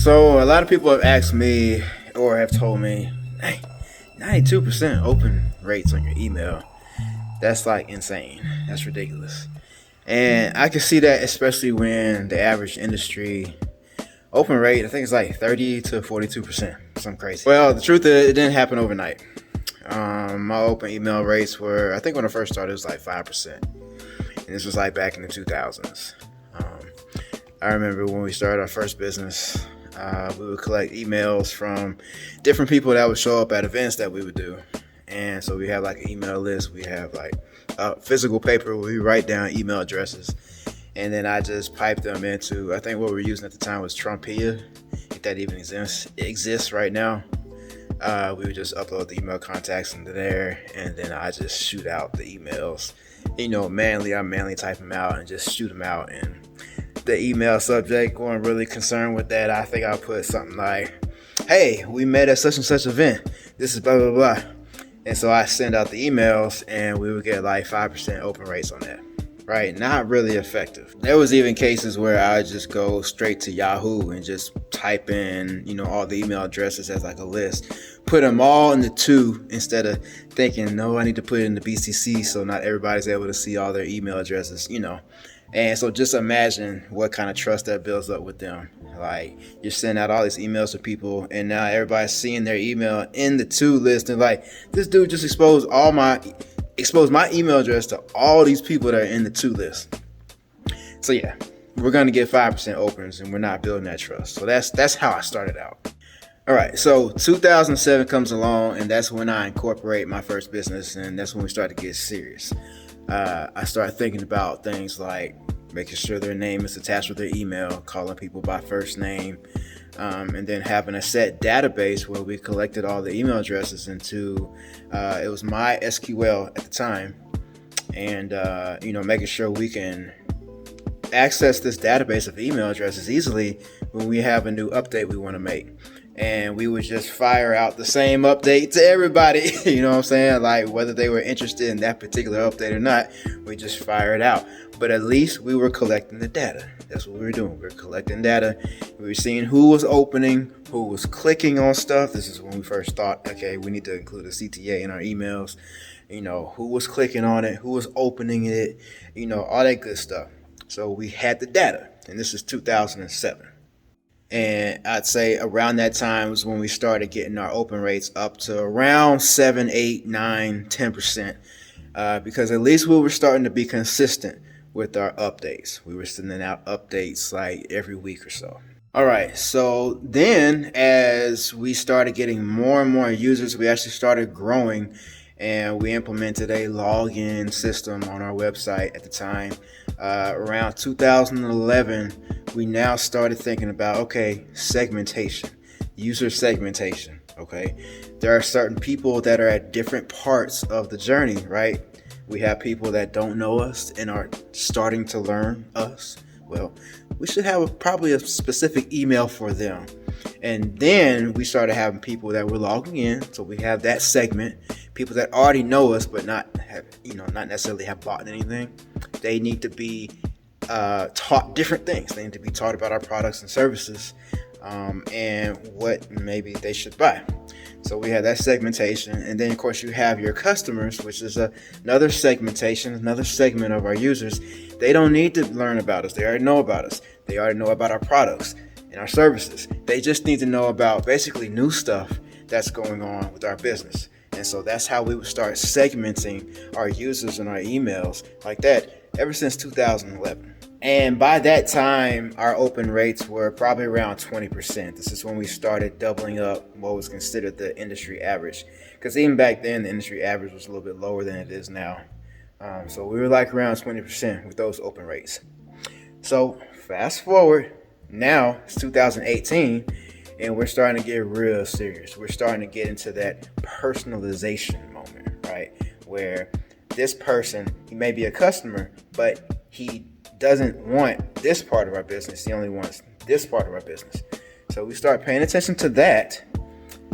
So a lot of people have asked me or have told me, hey, 92% open rates on your email. That's like insane. That's ridiculous. And I can see that especially when the average industry open rate, I think it's like 30 to 42%. Something crazy. Well, the truth is it didn't happen overnight. My open email rates were, I think when I first started, it was like 5%. And this was like back in the 2000s. I remember when we started our first business, we would collect emails from different people that would show up at events that we would do. And so we have like an email list. We have like physical paper where we write down email addresses. And then I just pipe them into, I think what we were using at the time was Trumpia, if that even exists right now. We would just upload the email contacts into there, and then I just shoot out the emails. I manually type them out and just shoot them out. And the email subject, wasn't really concerned with that. I think I'll put something like, hey, we met at such and such event. This is blah, blah, blah. And so I send out the emails, and we would get like 5% open rates on that. Right? Not really effective. There was even cases where I would just go straight to Yahoo and just type in, all the email addresses as like a list. Put them all in the two instead of thinking, no, I need to put it in the BCC so not everybody's able to see all their email addresses, And so just imagine what kind of trust that builds up with them. Like, you're sending out all these emails to people, and now everybody's seeing their email in the to list, and like, this dude just exposed my email address to all these people that are in the to list. So yeah, we're going to get 5% opens, and we're not building that trust. So that's how I started out. All right, so 2007 comes along, and that's when I incorporate my first business, and that's when we start to get serious. I started thinking about things like making sure their name is attached with their email, calling people by first name, and then having a set database where we collected all the email addresses into, it was MySQL at the time, and, making sure we can access this database of email addresses easily when we have a new update we want to make. And we would just fire out the same update to everybody, you know what I'm saying? Like, whether they were interested in that particular update or not, we just fire it out. But at least we were collecting the data. That's what we were doing. We were collecting data. We were seeing who was opening, who was clicking on stuff. This is when we first thought, okay, we need to include a CTA in our emails. Who was clicking on it, who was opening it, all that good stuff. So we had the data, and this is 2007. And I'd say around that time was when we started getting our open rates up to around 7, 8, 9, 10%. Because at least we were starting to be consistent with our updates. We were sending out updates like every week or so. All right, so then as we started getting more and more users, we actually started growing, and we implemented a login system on our website at the time. Around 2011, we now started thinking about, okay, segmentation, user segmentation, okay? There are certain people that are at different parts of the journey, right? We have people that don't know us and are starting to learn us. Well, we should have probably a specific email for them. And then we started having people that were logging in. So we have that segment, people that already know us, but not necessarily have bought anything. They need to be taught different things. They need to be taught about our products and services, and what maybe they should buy. So we have that segmentation. And then of course you have your customers, which is another segmentation, another segment of our users. They don't need to learn about us. They already know about us. They already know about our products and our services. They just need to know about basically new stuff that's going on with our business. And so that's how we would start segmenting our users and our emails like that ever since 2011. And by that time, our open rates were probably around 20%. This is when we started doubling up what was considered the industry average. Because even back then, the industry average was a little bit lower than it is now. So we were like around 20% with those open rates. So fast forward, now it's 2018, and we're starting to get real serious. We're starting to get into that personalization moment, right? Where this person, he may be a customer, but he doesn't want this part of our business. He only wants this part of our business. So we start paying attention to that,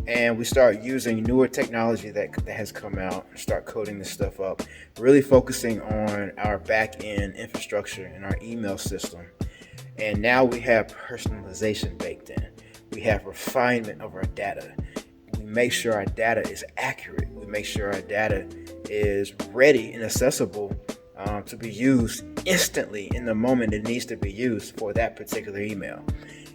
and we start using newer technology that has come out, start coding this stuff up, really focusing on our back-end infrastructure and our email system. And now we have personalization baked in. We have refinement of our data. We make sure our data is accurate. We make sure our data is ready and accessible to be used instantly in the moment it needs to be used for that particular email.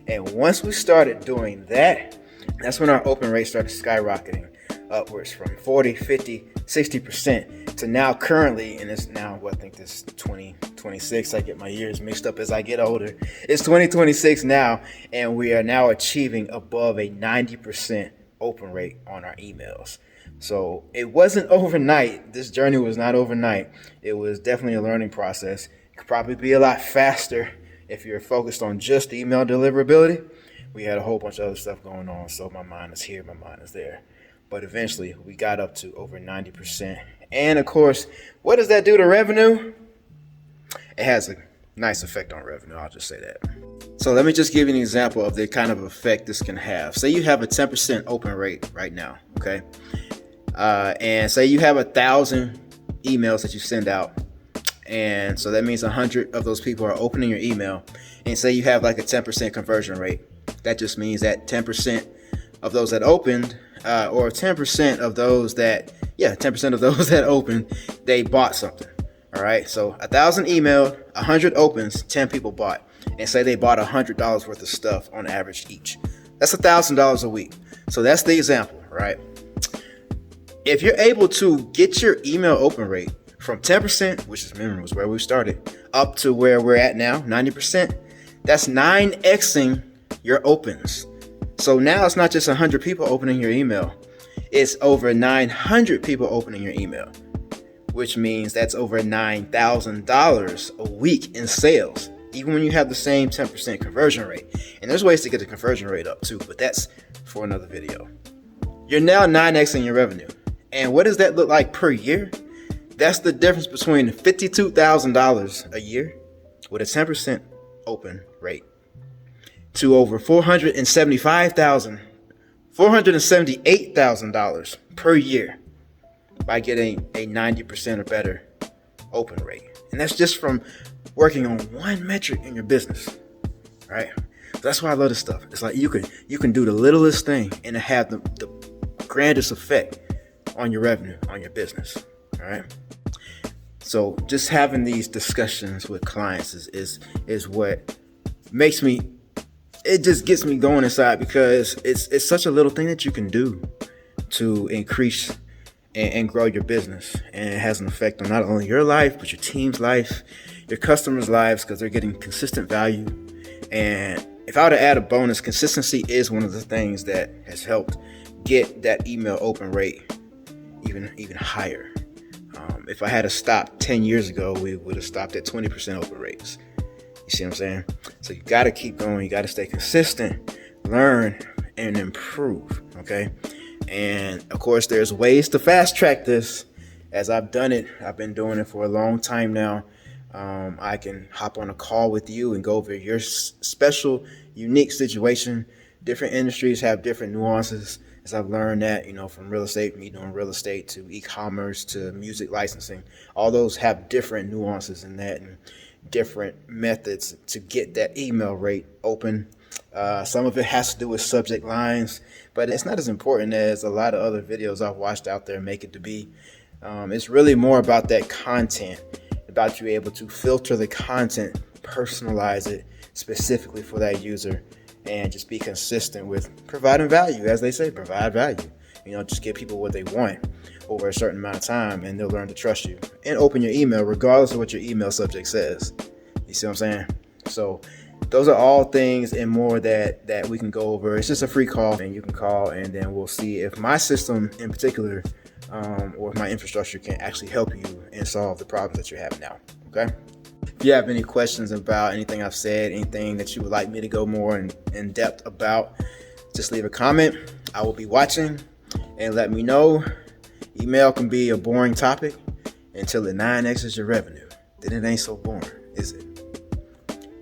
And once we started doing that, that's when our open rate started skyrocketing upwards from 40, 50, 60% to now currently, and it's now, I think this 2026, I get my years mixed up as I get older. It's 2026 now, and we are now achieving above a 90% open rate on our emails. So it wasn't overnight. This journey was not overnight. It was definitely a learning process. It could probably be a lot faster if you're focused on just email deliverability. We had a whole bunch of other stuff going on, so my mind is here, my mind is there. But eventually, we got up to over 90%. And of course, what does that do to revenue? It has a nice effect on revenue, I'll just say that. So let me just give you an example of the kind of effect this can have. Say you have a 10% open rate right now, okay? And say you have 1,000 emails that you send out. And so that means 100 of those people are opening your email. And say you have like a 10% conversion rate. That just means that 10% of those that opened, or 10% of those that, 10% of those that opened, they bought something. All right. So 1,000 emailed, 100 opens, 10 people bought. And say they bought $100 worth of stuff on average each. That's $1,000 a week. So that's the example, right? If you're able to get your email open rate from 10%, which is, remember, was where we started, up to where we're at now, 90%, that's 9xing your opens. So now it's not just 100 people opening your email. It's over 900 people opening your email, which means that's over $9,000 a week in sales, even when you have the same 10% conversion rate. And there's ways to get the conversion rate up too, but that's for another video. You're now 9xing your revenue. And what does that look like per year? That's the difference between $52,000 a year with a 10% open rate to over $478,000 per year by getting a 90% or better open rate. And that's just from working on one metric in your business, right? That's why I love this stuff. It's like you can do the littlest thing and have the grandest effect on your revenue, on your business, all right? So just having these discussions with clients is what makes me, it just gets me going inside, because it's such a little thing that you can do to increase and grow your business. And it has an effect on not only your life, but your team's life, your customers' lives, because they're getting consistent value. And if I were to add a bonus, consistency is one of the things that has helped get that email open rate even higher. If I had to stop 10 years ago, we would have stopped at 20% open rates. You see what I'm saying? So you got to keep going. You got to stay consistent, learn, and improve. Okay. And of course, there's ways to fast track this. As I've done it, I've been doing it for a long time now. I can hop on a call with you and go over your special, unique situation. Different industries have different nuances. As I've learned that, from real estate, me doing real estate, to e-commerce, to music licensing, all those have different nuances in that and different methods to get that email rate open. Some of it has to do with subject lines, but it's not as important as a lot of other videos I've watched out there make it to be. It's really more about that content, about you able to filter the content, personalize it specifically for that user, and just be consistent with providing value. As they say, provide value. Just give people what they want over a certain amount of time, and they'll learn to trust you and open your email regardless of what your email subject says. You see what I'm saying? So those are all things and more that we can go over. It's just a free call, and you can call, and then we'll see if my system in particular or if my infrastructure can actually help you and solve the problems that you're having now. Okay? If you have any questions about anything I've said, anything that you would like me to go more in depth about, just leave a comment. I will be watching, and let me know. Email can be a boring topic until it 9x's your revenue. Then it ain't so boring, is it?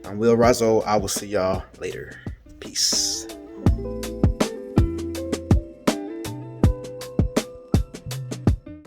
I'm Rasol. I will see y'all later. Peace.